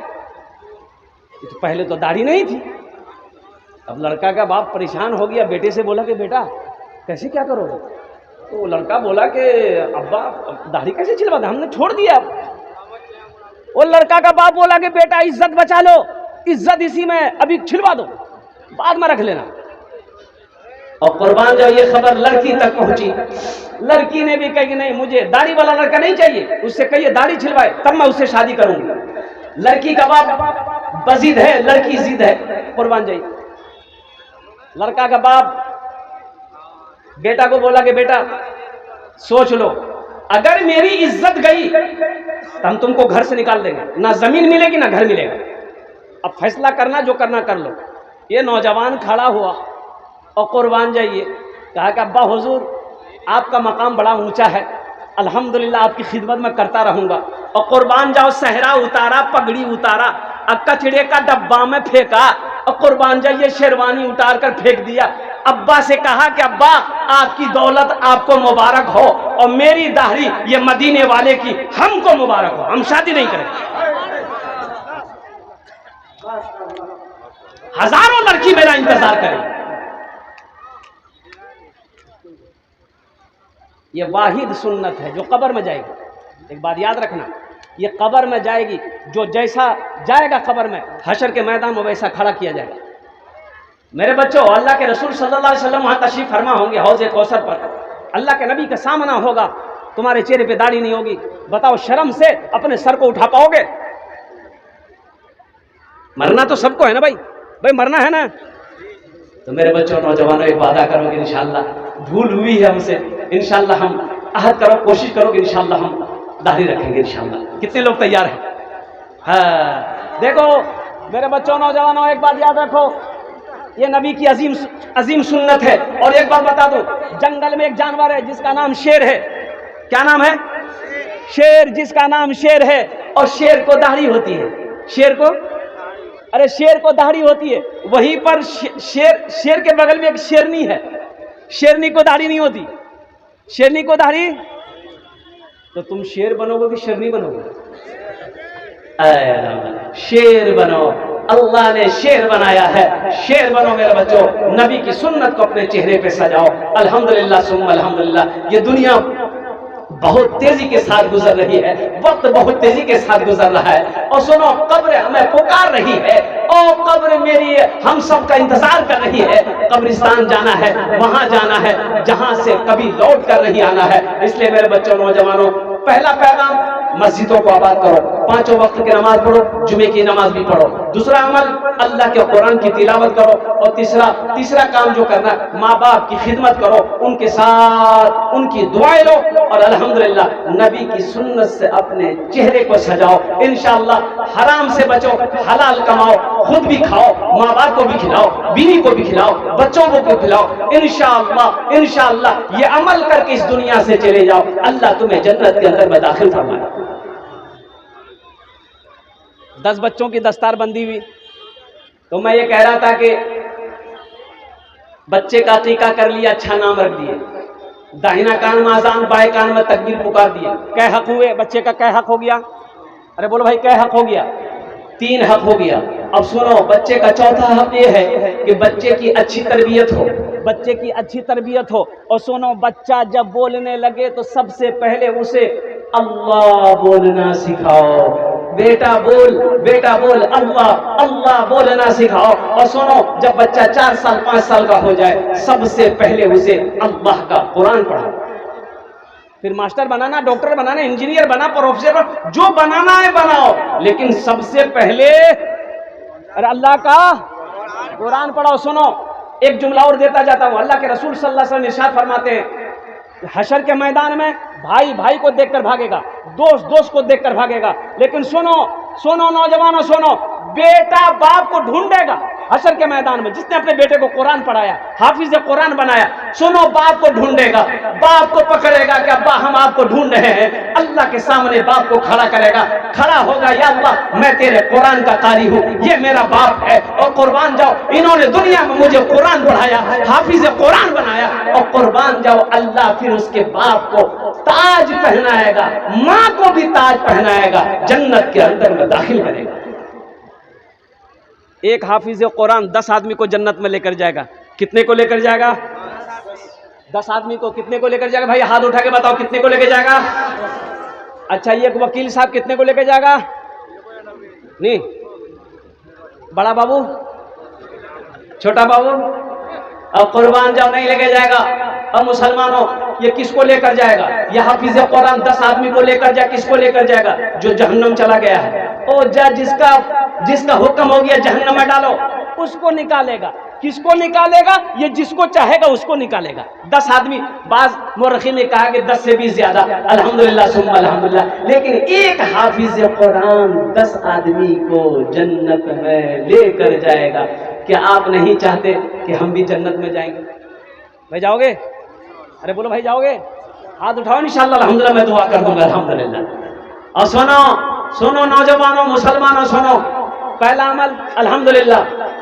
तो पहले तो दाढ़ी नहीं थी। अब लड़का का बाप परेशान हो गया, बेटे से बोला कि बेटा कैसे क्या करोगे? तो लड़का बोला कि अब्बा दाढ़ी कैसे छिलवा, हमने छोड़ दिया। वो लड़का का बाप बोला कि बेटा इज्जत बचा लो, इज्जत इसी में, अभी छिलवा दो, बाद में रख लेना। और कुर्बान जाओ, ये खबर लड़की तक पहुंची। लड़की ने भी कही कि नहीं, मुझे दाढ़ी वाला लड़का नहीं चाहिए, उससे कहिए दाढ़ी छिलवाए, तब मैं उससे शादी करूंगी। लड़की का बाप बजिद है, लड़की जिद है। कुर्बान जाइए, लड़का का बाप बेटा को बोला कि बेटा सोच लो, अगर मेरी इज्जत गई तो हम तुमको घर से निकाल देंगे, ना जमीन मिलेगी ना घर मिलेगा। अब फैसला करना, जो करना कर लो। ये नौजवान खड़ा हुआ और कुर्बान जाइए, कहा कि अब्बा हुजूर आपका मकाम बड़ा ऊंचा है, अल्हम्दुलिल्लाह आपकी खिदमत में करता रहूंगा। और कुर्बान जाओ, सहरा उतारा, पगड़ी उतारा, कचड़े का डब्बा में फेंका, और कुर्बान जाइए शेरवानी उतार कर फेंक दिया। अब्बा से कहा कि अब्बा आपकी दौलत आपको मुबारक हो, और मेरी दाढ़ी ये मदीने वाले की हमको मुबारक हो, हम शादी नहीं करेंगे। हजारों लड़की मेरा इंतजार करें। ये वाहिद सुन्नत है जो कब्र में जाएगी। एक बात याद रखना, ये कब्र में जाएगी, जो जैसा जाएगा कब्र में, हशर के मैदान में वैसा खड़ा किया जाएगा। मेरे बच्चों, अल्लाह के रसूल सल्लल्लाहु अलैहि वसल्लम वहाँ तशरीफ फरमा होंगे हौज़े कौसर पर, अल्लाह के नबी का सामना होगा, तुम्हारे चेहरे पे दाढ़ी नहीं होगी। बताओ, शर्म से अपने सर को उठा पाओगे? मरना तो सबको है ना भाई, मरना है ना। तो मेरे बच्चों, नौजवानों, एक वादा करोगे इंशाअल्लाह, भूल हुई है हमसे, इंशाअल्लाह हम अहद करो, कोशिश करोगे, इंशाअल्लाह हम दाढ़ी रखेंगे इंशाअल्लाह। कितने लोग तैयार हैं? हाँ, देखो मेरे बच्चों, नौजवानों, एक बात याद रखो, ये नबी की अजीम सुन्नत है। और एक बात बता दूं, जंगल में एक जानवर है जिसका नाम शेर है। क्या नाम है? शेर, जिसका नाम शेर है। और शेर को दाढ़ी होती है। शेर को, अरे शेर को दाढ़ी होती है। वहीं पर शेर के बगल में एक शेरनी है, शेरनी को दाढ़ी नहीं होती। शेरनी को दाढ़ी, तो तुम शेर बनोगे कि शेरनी बनोगे? शेर बनो, अल्लाह ने शेर बनाया है, शेर बनो मेरे बच्चों। नबी की सुन्नत को अपने चेहरे पे सजाओ। अल्हम्दुलिल्लाह सुम्मा अल्हम्दुलिल्लाह। ये दुनिया बहुत तेजी के साथ गुजर रही है, वक्त बहुत तेजी के साथ गुजर रहा है। और सुनो, कब्र हमें पुकार रही है, ओ कब्र मेरी हम सब का इंतजार कर रही है। कब्रिस्तान जाना है, वहां जाना है जहां से कभी लौट कर नहीं आना है। इसलिए मेरे बच्चों, नौजवानों, पहला पैगाम, मस्जिदों को आबाद करो, 5 वक्त की नमाज पढ़ो, जुमे की नमाज भी पढ़ो। दूसरा अमल, अल्लाह के कुरान की तिलावत करो। और तीसरा काम जो करना, माँ बाप की खिदमत करो, उनके साथ उनकी दुआएं लो, और अल्हम्दुलिल्लाह नबी की सुन्नत से अपने चेहरे को सजाओ। इंशाअल्लाह हराम से बचो, हलाल कमाओ, खुद भी खाओ, माँ बाप को भी खिलाओ, बीवी को भी खिलाओ, बच्चों को भी खिलाओ। इंशाअल्लाह ये अमल करके इस दुनिया से चले जाओ, अल्लाह तुम्हें जन्नत के अंदर में दाखिल फरमाए। 10 बच्चों की दस्तार बंदी हुई, तो मैं ये कह रहा था कि बच्चे का टीका कर लिया, अच्छा नाम रख दिए, दाहिना कान में अजान, बाएं कान में तकबीर पुकार दिए। कै हक हुए? बच्चे का कै हक हो गया? अरे बोलो भाई, कै हक हो गया? 3 हक हो गया। अब सुनो, बच्चे का चौथा हक ये है कि बच्चे की अच्छी तरबियत हो, बच्चे की अच्छी तरबियत हो। और सुनो, बच्चा जब बोलने लगे तो सबसे पहले उसे अल्लाह बोलना सिखाओ। बेटा बोल अल्लाह, अल्लाह बोलना सिखाओ। और सुनो, जब बच्चा 4 साल 5 साल का हो जाए, सबसे पहले उसे अल्लाह का कुरान पढ़ाओ। फिर मास्टर बनाना, डॉक्टर बनाना, इंजीनियर बना, प्रोफेसर, जो बनाना है बनाओ, लेकिन सबसे पहले अरे अल्लाह का कुरान पढ़ो। सुनो, एक जुमला और देता जाता हूं। अल्लाह के रसूल सल्लल्लाहु अलैहि वसल्लम इरशाद फरमाते हैं, हशर के मैदान में भाई भाई को देखकर भागेगा, दोस्त दोस्त को देखकर भागेगा, लेकिन सुनो सुनो नौजवानों सुनो, बेटा बाप को ढूंढेगा हशर के मैदान में। जिसने अपने बेटे को कुरान पढ़ाया, हाफिज कुरान बनाया, सुनो बाप को ढूंढेगा, बाप को पकड़ेगा कि अब्बा हम आपको ढूंढ रहे हैं। अल्लाह के सामने बाप को खड़ा करेगा, खड़ा होगा, या अल्लाह मैं तेरे कुरान का कारी हूँ, ये मेरा बाप है और कुर्बान जाओ, इन्होंने दुनिया में मुझे कुरान पढ़ाया, हाफिज कुरान बनाया, और कुर्बान जाओ। अल्लाह फिर उसके बाप को ताज पहनाएगा, माँ को भी ताज पहनाएगा, जन्नत के अंदर में दाखिल करेगा। एक हाफिज कुरान 10 आदमी को जन्नत में लेकर जाएगा। कितने को लेकर जाएगा? 10 आदमी को। कितने को लेकर जाएगा भाई? हाथ उठा के बताओ, कितने को लेकर जाएगा? अच्छा, ये वकील साहब कितने को लेकर जाएगा? नहीं, बड़ा बाबू, छोटा बाबू, और कुर्बान जाओ नहीं लेकर जाएगा। अब मुसलमानों, ये किसको लेकर जाएगा? ये हाफिज कुरान 10 आदमी को लेकर जाए, किसको लेकर जाएगा? जो जहन्नम चला गया है, ओ जिसका हुक्म हो गया जहन्नम में डालो, उसको निकालेगा। किसको निकालेगा? ये जिसको चाहेगा उसको निकालेगा। 10 आदमी, बाज मुर्खी ने कहा कि 10 से भी ज्यादा, अल्हम्दुलिल्लाह सुम्मा अल्हम्दुलिल्लाह, लेकिन एक हाफिज कुरान 10 आदमी को जन्नत में लेकर जाएगा। क्या आप नहीं चाहते कि हम भी जन्नत में जाएंगे? भाई जाओगे? अरे बोलो भाई जाओगे? हाथ उठाओ, इंशाअल्लाह अल्हम्दुलिल्लाह मैं दुआ कर दूंगा अल्हम्दुलिल्लाह। और सुनो सुनो नौजवानों, मुसलमानों सुनो, पहला अमल अल्हम्दुलिल्लाह,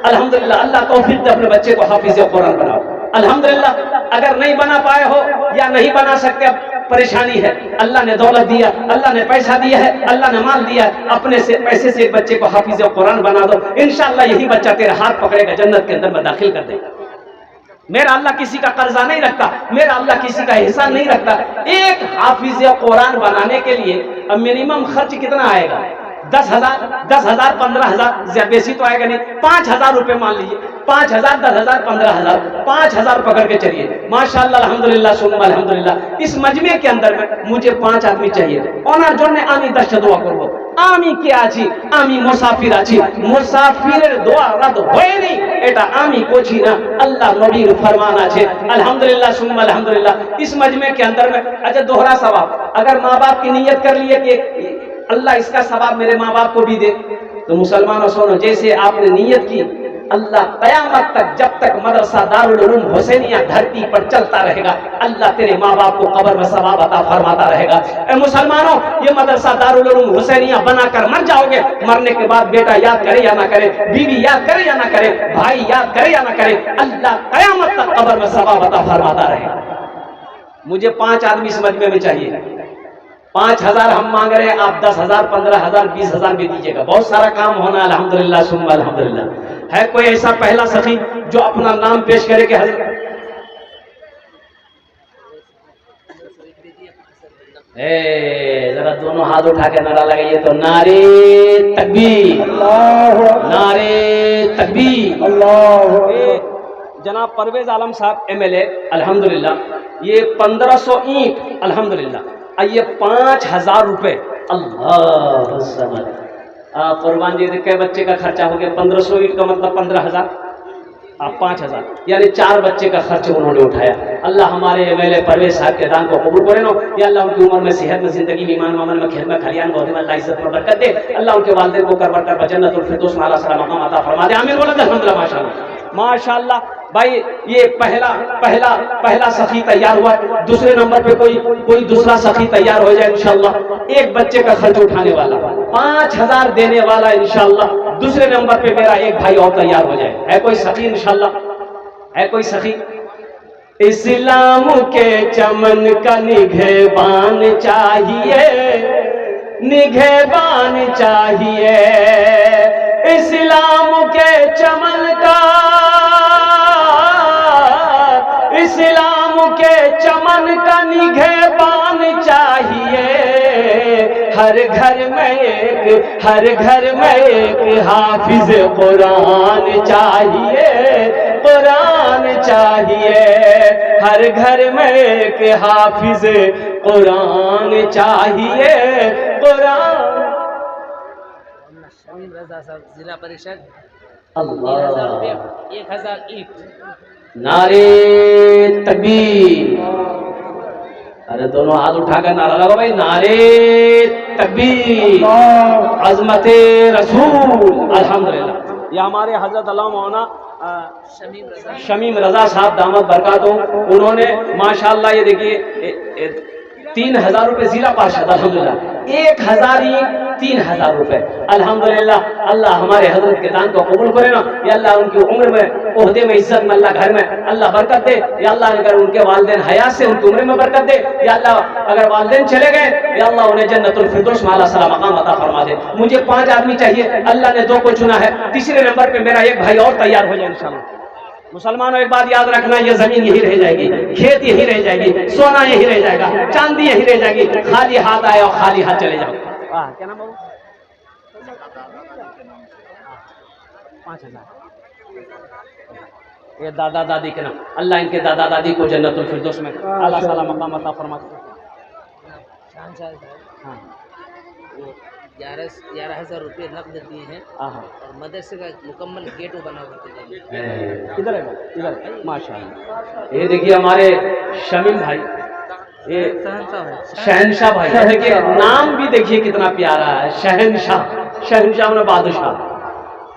अल्हम्दुलिल्लाह, अल्लाह तौफीक दे अपने बच्चे को हाफिज कुरान बनाओ। अल्हम्दुलिल्लाह, अगर नहीं बना पाए हो या नहीं बना सकते, परेशानी है, अल्लाह ने दौलत दिया, अल्लाह ने पैसा दिया है, अल्लाह ने माल दिया, अपने से पैसे से एक बच्चे को हाफिज कुरान बना दो, इंशाअल्लाह यही बच्चा तेरा हाथ पकड़ेगा, जन्नत के अंदर में दाखिल कर देगा। मेरा अल्लाह किसी का कर्जा नहीं रखता, मेरा अल्लाह किसी का एहसान नहीं रखता। एक हाफिज कुरान बनाने के लिए अब मिनिमम खर्च कितना आएगा? 10,000, 10,000, 15,000, बेसी तो आएगा नहीं, 5,000 रुपए मान लीजिए। 5,000, 10,000, 15,000, 5,000 पकड़ के चलिए। माशाअल्लाह अल्हम्दुलिल्लाह सुम्मा अल्हम्दुलिल्लाह। इस मजमे के अंदर में मुझे 5 आदमी चाहिए। ओनार जोड़ने आमी 10 দোয়া করব। আমি কে আছি? আমি মুসাফির আছি। মুসাফিরের দোয়া রদ হয়নি, এটা আমি করছি না, আল্লাহ নবীর ফরমান আছে। अल्हम्दुलिल्लाह सुम्मा अल्हम्दुलिल्लाह। इस मजमे के अंदर में अच्छा दोहरा सवाब, अगर माँ बाप की नीयत कर लिए कि अल्लाह इसका सवाब मेरे माँ बाप को भी दे, तो मुसलमानों सुनो, जैसे आपने नीयत की, अल्लाह कयामत तक, जब तक मदरसा दारुल उलूम हुसैनिया धरती पर चलता रहेगा, अल्लाह तेरे माँ बाप को कब्र में सवाब अता फरमाता रहेगा। ए मुसलमानों, ये मदरसा दारुल उलूम हुसैनिया बनाकर मर जाओगे, मरने के बाद बेटा याद करे या ना करे, बीवी याद करे या ना करे, भाई याद करे या ना करे, अल्लाह कयामत तक कब्र में सवाब अता फरमाता रहेगा। मुझे 5 आदमी इस मजमे में चाहिए। 5,000 हम मांग रहे हैं, आप 10,000, 15,000, 20,000 भी दीजिएगा। बहुत सारा काम होना है अल्हम्दुलिल्लाह सुम्मा अल्हम्दुलिल्लाह। है कोई ऐसा पहला सखी जो अपना नाम पेश करे कि हजरत जरा दोनों हाथ उठा के नारा लगाइए तो, नारे तकबीर, नारे तकबीर, अल्लाह। जनाब परवेज आलम साहब MLA अल्हम्दुलिल्लाह, ये 1500 ईंट अल्हम्दुलिल्लाह, ये 5,000 रुपए, अल्लाह कुर्बान जी, कई बच्चे का खर्चा हो गया? 1500 ईंट का मतलब 15,000, आप 5,000, यानी 4 बच्चे का खर्च उन्होंने उठाया। अल्लाह हमारे MLA परवेज साहब के दान को कबूल करे नो, या अल्लाह उनकी उम्र में, सेहत में, जिंदगी में, ईमान अमल में, खिदमत खलियान में, अल्लाह इज्जत में बरकत दे। अल्लाह उनके वालिदैन को करबर कर जन्नतुल फिरदौस में आला सलाम मकाम अता फरमा दे। आमीन बोलो अल्हम्दुलिल्लाह। माशाअल्लाह माशाअल्लाह। भाई ये पहला सखी तैयार हुआ, दूसरे नंबर पे कोई दूसरा सखी तैयार हो जाए इंशाअल्लाह। एक बच्चे का खर्च उठाने वाला, 5,000 देने वाला इंशाअल्लाह। दूसरे नंबर पे मेरा एक भाई और तैयार हो जाए। है कोई सखी इंशाअल्लाह? है कोई सखी? इस्लाम के चमन का निगहबान चाहिए, निगहबान चाहिए, इस्लाम के चमन का, इस्लाम के चमन का निगहबान चाहिए। हर घर में एक हाफिज कुरान चाहिए, कुरान चाहिए, हर घर में एक हाफिज कुरान चाहिए, कुरान। शमीम रजा साहब जिला परिषद, अल्लाह, 3000 रुपये, 1000 ईंट। नारे तकबीर। अरे दोनों हाथ उठाकर नारा लगाओ भाई, नारे तकबीर, अजमते रसूल। अल्हम्दुलिल्लाह। ये हमारे हजरत अल्लाह मौलाना शमीम रजा साहब दामद बरकातहू, उन्होंने माशाल्लाह ये देखिए 3000 रुपये जिला पार्षद, अल्हम्दुलिल्लाह 1000 ईंट 3000 रुपये, अल्हम्दुलिल्लाह। अल्लाह हमारे हजरत के दान को कबूल करे ना, या अल्लाह उनकी उम्र में, ओहदे में, इज्जत में, अल्लाह घर में अल्लाह बरकत दे, या अल्लाह अगर उनके वालिदैन हयात से उनकी उम्र में बरकत दे, या अल्लाह अगर वालिदैन चले गए, या अल्लाह उन्हें जन्नतुल फिरदौस में आला सला मकाम अता फरमा दे। मुझे 5 आदमी चाहिए, अल्लाह ने 2 को चुना है, तीसरे नंबर पे मेरा एक भाई और तैयार हो जाए इंशाल्लाह। मुसलमानों एक बात याद रखना, ये जमीन यही रह जाएगी, खेत यही रह जाएगी, सोना यही रह जाएगा, चांदी यही रह जाएगी, खाली हाथ आए और खाली हाथ चले जाओ। क्या नाम बाबू? 5000। ये दादा दादी के नाम, अल्लाह इनके दादा दादी को जन्नतुल फिरदौस में आला सला मकाम अता फरमा दे। हाँ, 11,000 रुपये नकद दिए हैं, और मदरसे का मुकम्मल गेट बना होते हैं। इधर है, इधर माशाल्लाह। ये देखिए हमारे शमीम भाई, ये शहनशाह भाई, देखिए नाम भी देखिए कितना प्यारा है, शहनशाह, शहनशाह ने बादशाह।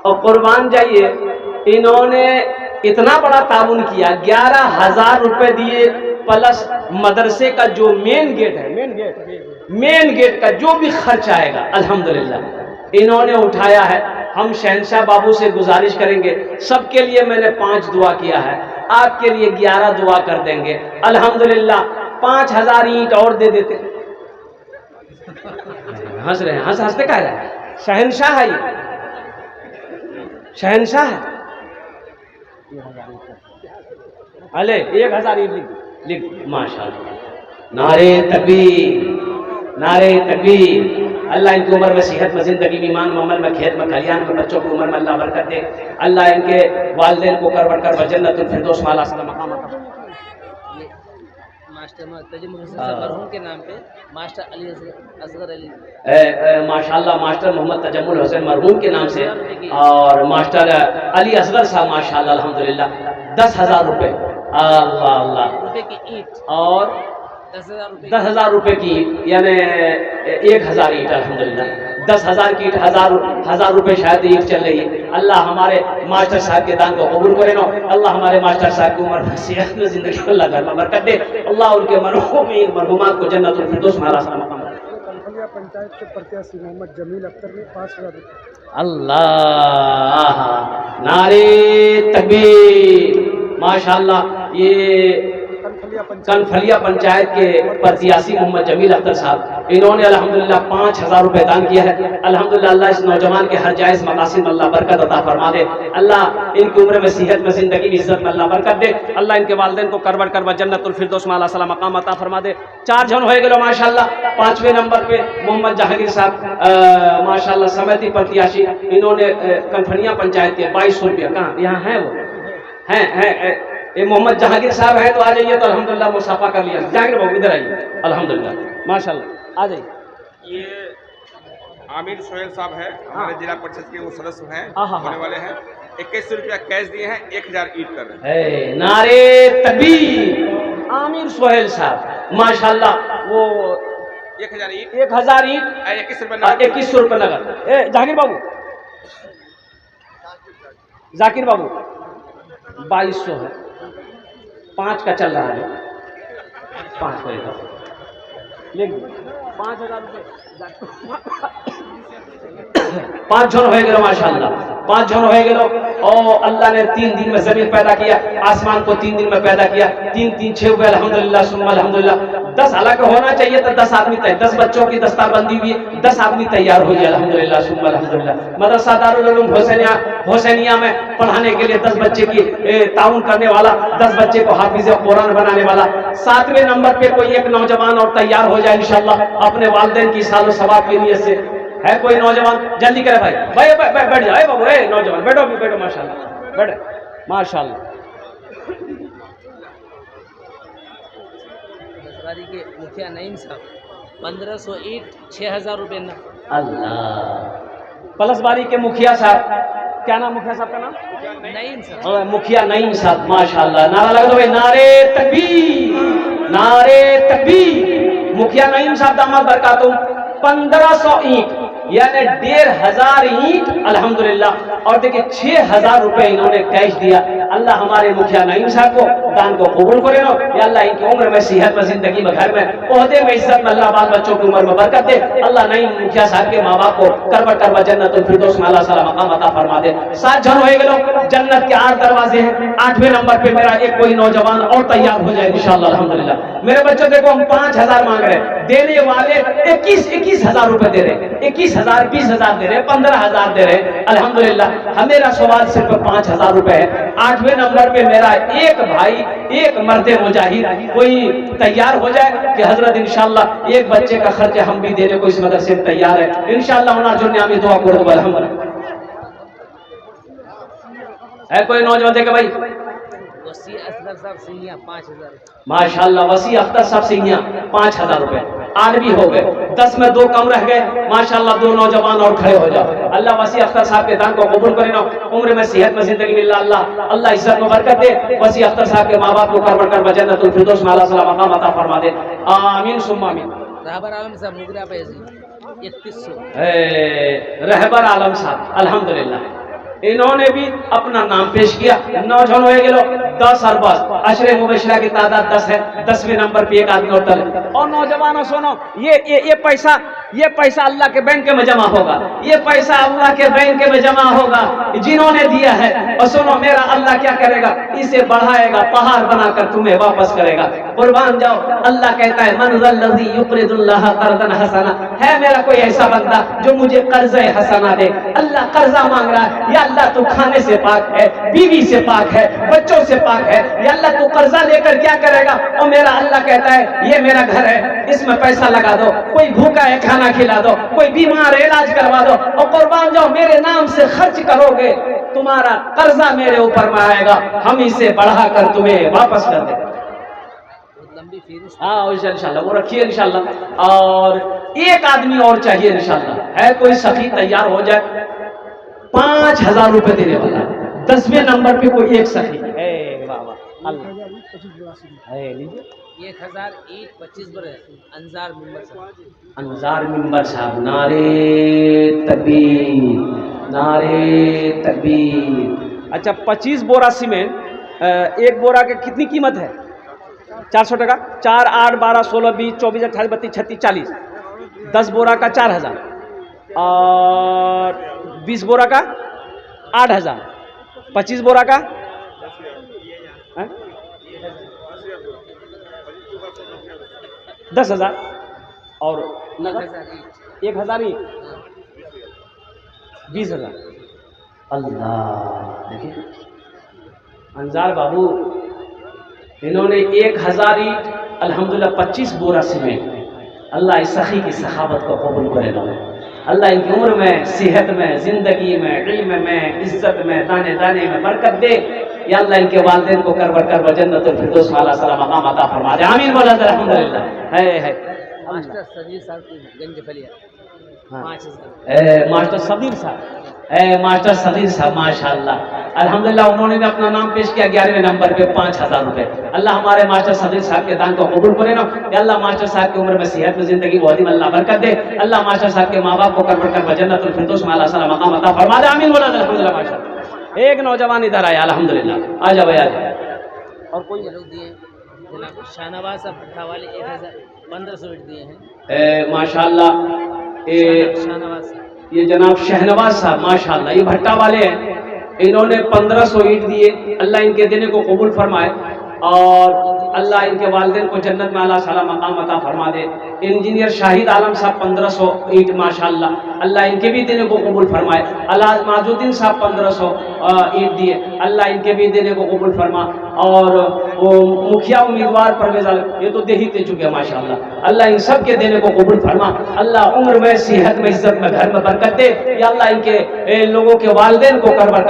और कुर्बान जाइए, इन्होंने इतना बड़ा ताउन किया, 11,000 रुपए दिए, प्लस मदरसे का जो मेन गेट है, मेन गेट का जो भी खर्च आएगा अल्हम्दुलिल्लाह इन्होंने उठाया है। हम शहनशाह बाबू से गुजारिश करेंगे, सबके लिए मैंने 5 दुआ किया है, आपके लिए 11 दुआ कर देंगे अल्हम्दुलिल्लाह। 5000 ईंट और दे देते। हंस रहे हैं, हंसते कह रहे हैं, शहनशाह है ये, शहनशाह है। अले 1000 ईंट लिख माशाल्लाह। नारे तकबीर, नारे तकबीर। अल्लाह इनकी उम्र में सेहत में, जिंदगी में, ईमान में, अमल में, खेत में, खलियान में, बच्चों की उम्र में अल्लाह बरकत दे। अल्लाह इनके वालिदैन को करवट कर जन्नतुल फिरदौस में आला सला मकाम अता। मास्टर मरहूम के नाम पे मास्टर अली असगर अली, माशाल्लाह मास्टर मोहम्मद तजम्मुल हुसैन मरहूम के नाम से, और मास्टर अली असगर साहब माशाल्लाह अल्हम्दुलिल्लाह 10,000 रुपये, अल्लाह अल्लाह रुपये की ईंट, और 10,000 रुपये की ईंट, यानी 1000 ईंट अल्हम्दुलिल्लाह। 10,000 की ईंट, 1000 रुपये शायद ईंट चल रही है। अल्लाह हमारे मास्टर साहब के दान को कबूल करे ना, अल्लाह हमारे मास्टर साहब की उम्र में, सेहत में, जिंदगी में अल्लाह घर में बरकत दे। अल्लाह उनके मरहूमीन मरहूमात को जन्नतुल फिरदौस में आला सला मकाम। कनखलिया पंचायत के प्रत्याशी मोहम्मद जमील अख्तर ने 5,000 रुपये। अल्लाह, नारे तकबीर, माशाल्लाह। ये कनफलिया पंचायत के प्रत्याशी मोहम्मद जमील अख्तर साहब, इन्होंने अल्हम्दुलिल्लाह 5,000 रुपये दान किया है अल्हम्दुलिल्लाह। अल्लाह इस नौजवान के हर जायज़ मकासिद में अल्लाह बरकत अता फरमा दे। अल्लाह इनकी उम्र में, सेहत में, जिंदगी में, इज्जत में अल्लाह बरकत दे। अल्लाह इनके वालिदैन को करवट करवा जन्नतुल फिरदौस में आला सला मकाम अता फरमा दे। 4 जन हो गए माशाल्लाह। 5वें नंबर पे मोहम्मद जहांगीर साहब माशाल्लाह समिति प्रत्याशी, इन्होंने कनफलिया पंचायत के 2200 रुपये, कहाँ यहाँ है वो हैं ये मोहम्मद जहांगीर साहब है, तो आ जाइए, तो अल्हम्दुलिल्लाह मुसाफा कर लिया। जहांगीर बाबू इधर आइए, अल्हम्दुलिल्लाह माशाल्लाह आ जाइए। ये आमिर सोहेल साहब है, हमारे जिला परिषद के वो सदस्य हैं, होने वाले हैं। 2100 रुपया कैश दिए हैं, 1000 ईंट कर रहे हैं। नारे तकबीर। आमिर सोहेल साहब माशाल्लाह, वो 1000 ईंट, 1000 ईंट, 2100 रुपये नगद। जहांगीर बाबू, जाकिर बाबू 2200 है, 5 का चल रहा है, 5 का लिख 5,000 रुपये। 5 जन हो गए माशाल्लाह, 5 जन हो गए। और अल्लाह ने 3 दिन में जमीन पैदा किया, आसमान को 3 दिन में पैदा किया। 3 3 6 हुए अल्हम्दुलिल्लाह सुम्मा अल्हम्दुलिल्लाह। 10 हालांकि होना चाहिए तो 10 आदमी तय, 10 बच्चों की दस्तारबंदी हुई, 10 आदमी तैयार हो गए अल्हम्दुलिल्लाह सुम्मा अल्हम्दुलिल्लाह। मदरसा दारुल उलूम हुसैनिया में पढ़ाने के लिए 10 बच्चे की ताउन करने वाला, 10 बच्चे को हाफिज कुरान बनाने वाला। 7वें नंबर पे कोई एक नौजवान और तैयार हो जाए इंशाल्लाह अपने वालिदैन की सालो सवाब की नीयत से। है कोई नौजवान? जल्दी करे भाई, भाई बैठ जाए बाबू, नौजवान बैठो, भी बैठो माशाल्लाह, बैठो माशाल्लाह। पलसबारी के मुखिया नईम साहब 1500 ईंट 6000 रुपये ना। अल्लाह। पलसबारी के मुखिया साहब, क्या नाम मुखिया साहब का नाम? नईम साहब। मुखिया नईम साहब, माशाल्लाह, नारा लगा दो भाई, नारे तकबीर, नारे तकबीर। मुखिया नईम साहब दामद बरकातुहू 1500 ईंट यानी 1500 ईंट अल्हम्दुलिल्लाह। और देखिए 6000 रुपए इन्होंने कैश दिया। अल्लाह हमारे मुखिया नईम साहब को दान को कबूल करे नो या अल्लाह इनकी उम्र में, सेहत में, जिंदगी में, घर में, ओहदे में, इज्जत में, अल्लाह बाल बच्चों की उम्र में बरकत दे। अल्लाह नईम मुखिया साहब के माँ बाप को करबा करबा जन्नतुल फिरदौस में अल्लाह ताला मकाम अता फरमा दे। 7 जन होए गए, जन्नत के 8 दरवाजे हैं। 8वें नंबर पे मेरा एक कोई नौजवान और तैयार हो जाए इंशाअल्लाह अल्हम्दुलिल्लाह। मेरे बच्चों देखो, हम 5000 मांग रहे हैं, देने वाले 21,000 रुपए दे रहे, 21,000, 20,000 दे रहे, 15,000 दे रहे अल्हम्दुलिल्लाह। मेरा सवाल सिर्फ 5,000 रुपए है। 8वें नंबर पे मेरा एक भाई, एक मर्द मुजाहिद कोई तैयार हो जाए कि हजरत इंशाअल्लाह एक बच्चे का खर्च हम भी देने को इस मदरसे में तैयार है इंशाअल्लाह। उन्हें जो नामी दुआ करो अल्हम्दुलिल्लाह। है कोई नौजवान देखे भाई? वसी असगर साहब सिंघिया 5000। माशाल्लाह, वसी अख्तर साहब सिंघिया 5000 रुपए। 8 भी हो गए, 10 में 2 कम रह गए। माशाल्लाह 2 नौजवान और खड़े हो जाओ। अल्लाह वसी अख्तर साहब के दान को कबूल करे ना, उम्र में, सेहत में, जिंदगी में अल्लाह अल्लाह इज्जत में बरकत दे। वसी अख्तर साहब के माँ बाप को करबर कर जन्नतुल फिरदौस में अल्लाह ताला मकाम अता फरमा दे। आमीन सुम्मा आमीन। रहबर आलम साहब मुगरा पैसे 3100। रहबर आलम साहब अल्हम्दुलिल्लाह, इन्होंने भी अपना नाम पेश किया। नौजवान हो गए 10 अरबस, अशरे मुबशरा की तादाद 10 है। 10वें नंबर पे एक आदमी होता है। और नौजवानों सुनो, ये पैसा अल्लाह के बैंक में जमा होगा। ये पैसा अल्लाह के बैंक में जमा होगा जिन्होंने दिया है। और सुनो, मेरा अल्लाह क्या करेगा, इसे बढ़ाएगा, पहाड़ बनाकर तुम्हें वापस करेगा। कुर्बान जाओ। अल्लाह कहता है, मन ज़ल्लज़ी युक़रिदुल्लाह क़र्ज़न हसना, है मेरा कोई ऐसा बंदा जो मुझे कर्ज़े हसना दे। अल्लाह कर्जा मांग रहा है, या अल्लाह तू खाने से पाक है, बीवी से पाक है, बच्चों से पाक है, या अल्लाह तू कर्जा लेकर क्या करेगा। और मेरा अल्लाह कहता है, ये मेरा घर है, इसमें पैसा लगा दो, कोई भूखा है खाना खिला दो, कोई बीमार है इलाज करवा दो, और कुर्बान जाओ मेरे नाम से खर्च करोगे, तुम्हारा कर्जा मेरे ऊपर में आएगा, हम इसे बढ़ाकर तुम्हें वापस कर देंगे। लंबी फीस। हाँ इंशाल्लाह, वो रखिए इंशाल्लाह। और एक आदमी और चाहिए इंशाल्लाह। है कोई सखी तैयार हो जाए, 5000 रुपए देने वाला। 10वें नंबर पे कोई एक सखी। लीजिए 1000 ईंट 25 बरस। अंजार मिंबर साहब। अंजार मिंबर साहब, नारे तकबीर, नारे तकबीर। अच्छा, 25 बोरा सीमेंट, एक बोरा की कितनी कीमत है? 400 टका। 4, 8, 12, 16, 20, 24, 28, 32, 36, 40। 10 बोरा का 4000 और 20 बोरा का 8000। 25 बोरा का 10,000 और नगद 1000 ही 20,000। अल्लाह, देखिए अंजार बाबू, इन्होंने 1000 ईंट अल्हम्दुलिल्लाह 25 बोरा सीमेंट। अल्लाह इस सखी की सखावत को कबूल करे ना। अल्लाह इनकी उम्र में, सेहत में, जिंदगी में, इल्म में, इज्जत में, दाने दाने में बरकत दे। या अल्लाह इनके वालिदैन को करबर जन्नतुल फिरदौस में अल्लाह ताला मकाम अता फरमा दे। आमीन बोला अल्हम्दुलिल्लाह। है मास्टर सदीर साहब की गंज फलिया 5000। मास्टर सदीर साहब, मास्टर सदीर साहब माशाअल्लाह अल्हम्दुलिल्लाह, उन्होंने भी अपना नाम पेश किया 11वें नंबर पे 5000 रुपए। अल्लाह हमारे मास्टर सदीर साहब के दान को कबूल करे ना। अल्लाह मास्टर साहब की उम्र में, सेहत में, जिंदगी बहुत ही अल्लाह बरकत दे। अल्लाह मास्टर साहब के माँ बाप को करबर जन्नतुल फिरदौस में अल्लाह ताला मकाम अता फरमा दे। आमीन बोला अल्हम्दुलिल्लाह। माशाअल्लाह, एक नौजवान इधर आया अल्हम्दुलिल्लाह। आ जाओ भाई, आ जाओ। और कोई लोग दिए जनाब शाहनवाज साहब भट्टा वाले 1500 ईंट दिए हैं माशाअल्लाह। शाहनवाज साहब, ये जनाब शहनवाज साहब माशाअल्लाह, ये भट्टा वाले हैं। इन्होंने 1500 ईंट दिए। अल्लाह इनके देने को कबूल फरमाए और अल्लाह इनके वालिदैन को जन्नत में अल्लाह ताला मकाम अता फरमा दे। इंजीनियर शाहिद आलम साहब 1500 ईंट माशाअल्लाह, अल्लाह इनके भी देने को कबूल फरमाए। अल्लाह माजुद्दीन साहब 1500 ईंट दिए, अल्लाह इनके भी देने को कबूल फरमा। और वो मुखिया उम्मीदवार परवेज आलम, ये तो दे ही दे चुके हैं माशाअल्लाह, अल्लाह इन सब के देने को कबूल फरमा। अल्लाह उम्र में, सेहत में, इज्जत में, घर में बरकत दे। या अल्लाह इनके लोगों के वालिदैन को करबर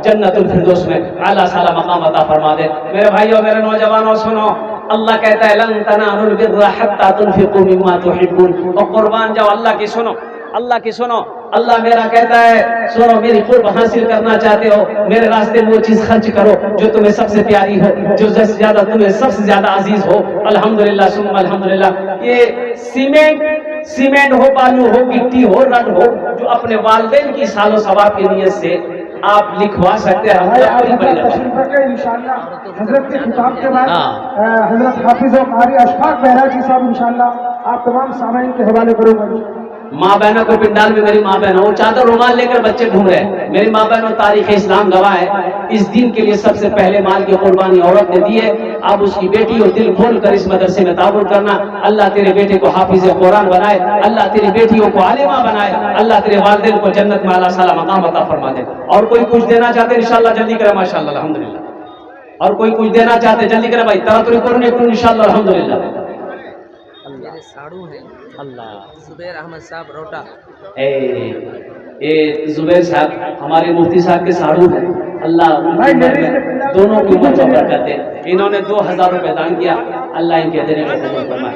जन्नतुल फिरदौस में अल्लाह ताला मकाम अता फरमा दे। मेरे भाइयों, मेरे नौजवानों, सुनो, अल्लाह कहता है लन तनालुल बिर्रा हत्ता तुनफिकू मिम्मा तुहिब्बून। और कुर्बान जाओ अल्लाह की सुनो, अल्लाह की सुनो। अल्लाह मेरा कहता है सुनो, मेरी कुर्ब हासिल करना चाहते हो, मेरे रास्ते में वो चीज खर्च करो जो तुम्हें सबसे प्यारी हो, जो सबसे ज्यादा तुम्हें सबसे ज्यादा अजीज हो। अल्हम्दुलिल्लाह सुम्मा अल्हम्दुलिल्लाह। ये सीमेंट हो, बालू हो, गिट्टी हो, रड हो, जो अपने वालिदैन की सालो सवाब की नीयत से आप लिखवा सकते हैं। इंशाल्लाह हजरत के खिताब के बाद हजरत हाफिज और कारी अशफाक बहराजी साहब इंशाल्लाह आप तमाम सामाइन के हवाले करूंगा। माँ बहनों को पिंडाल में मेरी माँ बहन वो चादर रुमाल लेकर बच्चे घूम रहे हैं। मेरी माँ बहनों, तारीख इस्लाम गवाह है, इस दिन के लिए सबसे पहले माल की कुर्बानी औरत ने दी है। अब उसकी बेटी हो, दिल खोल कर इस मदरसे में ताबुन करना। अल्लाह तेरे बेटे को हाफिज कुरान बनाए, अल्लाह तेरी बेटियों को आलिमा बनाए, अल्लाह तेरे वालिदैन को जन्नत में आला साला मकाम अता फरमा दे। और कोई कुछ देना चाहते इंशाल्लाह जल्दी करें, माशाल्लाह अल्हम्दुलिल्लाह। और कोई कुछ देना चाहते जल्दी करें भाई, तरातुरी करूँ एक इंशाल्लाह अल्हम्दुलिल्लाह। मेरे साड़ू हैं अल्लाह जुबैर अहमद साहब रोटा। ए जुबैर साहब हमारे मुफ्ती साहब के साड़ू हैं। अल्लाह दोनों की उम्र में बरकत दे। इन्होंने 2000 रुपए दान किया, अल्लाह इनके देने को कबूल फरमाए।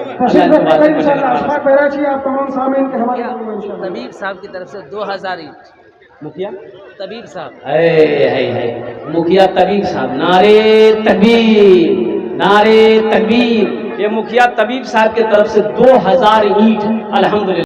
तबीब साहब की तरफ से 2000 ईंट। मुखिया तबीब साहब, मुखिया तबीब साहब, नारे तकबीर, नारे तकबीर। ये मुखिया तबीब साहब की तरफ से 2000 ईंट अल्हम्दुलिल्लाह।